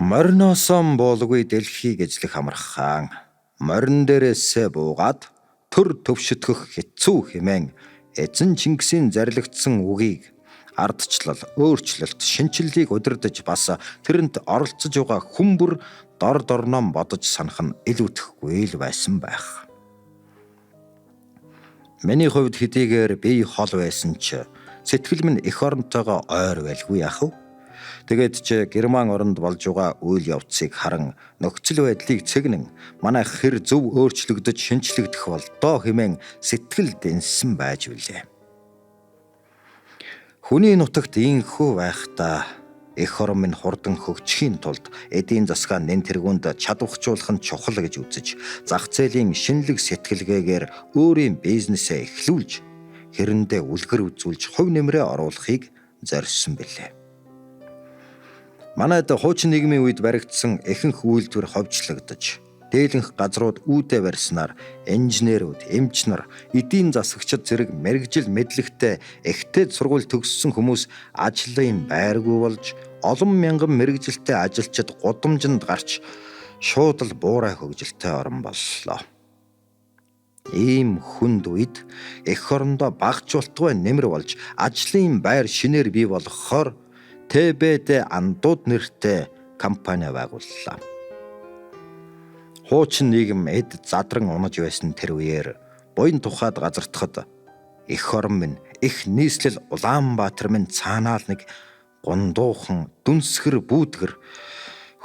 Мориносон буулгүй дэлхийг эзлэх амрах хаан морин дээрээсээ буугаад төр төвшөтгөх хэцүү хэмээн эзэн Чингисийн зарлигдсан үгийг ардчлал, өөрчлөлт, шинчиллийг удирдах бас тэрэнд оролцож байгаа хүмүүр дор дорноон бодож санах нь илүүдэхгүй л байсан байх. Миний хувьд хэдийгээр бие хол байсан ч сэтгэл минь эх оронтойгоо ойр байлгүй яах вэ? Тэгээд ч Герман оронд болж байгаа үйл явцыг харан нөхцөл байдлыг цэгнэн манайх хэр зөв өөрчлөгдөж шинчлэгдэх болдоо хэмээн сэтгэл дэнсэн байж билээ. Хүний нутагт ийхүү байхдаа эх орон минь хурдан хөгжихийн тулд эдийн засгаа нэн тэргуунд чадварчуулах нь чухал гэж үзэж зах зээлийн шинэлэг сэтгэлгээгээр өөрийн бизнесээ эхлүүлж хэрэндээ үлгэр үзүүлж хувь нэмрээ оруулахыг зорьсон билээ. Манайд хуучин нийгмийн үед баригдсан ихэнх үйлдвэр ховжлогдож, дээлэнх газрууд үүдээ барьснаар инженерүүд, эмч нар, эдийн засагчид зэрэг мэрэгжил мэдлэгтэй ихтэй сургууль төгссөн хүмүүс ажлын байргүй болж, олон мянган мэрэгжилтэй ажилчид гудамжинд гарч шууд л буурай хөгжилтэй орон боллоо. Ийм хүнд үед эх орондоо багжуултгүй нэмэр болж, ажлын байр шинээр бий болгохоор ТБД андууд нэртэй компани байгууллаа. Хуучин нийгэм эд задран унаж байсан тэр үеэр буян тухайд газартахад эх орон минь их нийслэл Улаанбаатар минь цаанаа л нэг гундуухан дүнсгэр бүүдгэр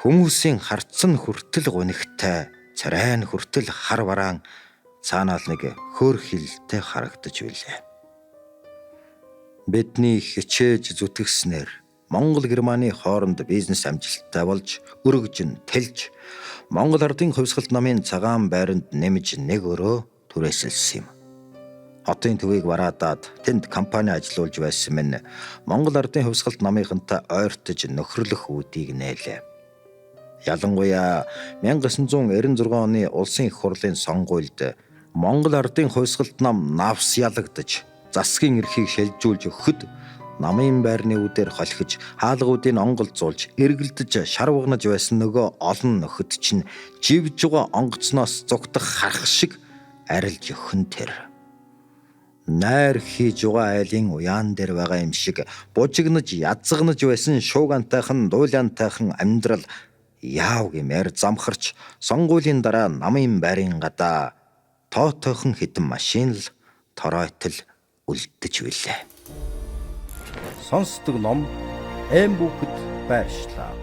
хүмүүсийн харцсан хүртэл гунигтай царайн хүртэл хар бараан цаанаа л нэг хөөр хилтэй харагдаж билээ. Бидний хичээж зүтгэснээр Монгол Германы хооронд бизнес амжилттай болж өргөжин тэлж Монгол ардын хувьсгалт намын цагаан байранд нэмж нэг өрөө түрээсэлсэн юм. Хотын төвийг бараадаад тэнд компани ажиллуулж байсан минь Монгол ардын хувьсгалт намынхантай ойртож нөхөрлөх үүдийг нээлээ. Ялангуяа 1996 оны улсын их хурлын сонгуульд Монгол ардын хувьсгалт нам навс ялагдаж засгийн эрхийг шилжүүлж өгөхөд намын байрны үүдээр холхиж хаалгуудыг онголзуулж эргэлдэж шарвагнаж байсан нөгөө олон нөхөд чинь живж байгаа онгоцноос зүгтах харах шиг арилж өхөн тэр. Найр хийж байгаа айлын уяан дээр байгаа юм шиг бужигнаж язгнаж байсан шуугантайхан дуулиантайхан амьдрал яав гэмээр замхарч сонгуулийн дараа намын байрын гадаа тоотойхон хитэн машин л торойтол үлдэж билээ. Сонсдог ном эм бүхэд байршлаа.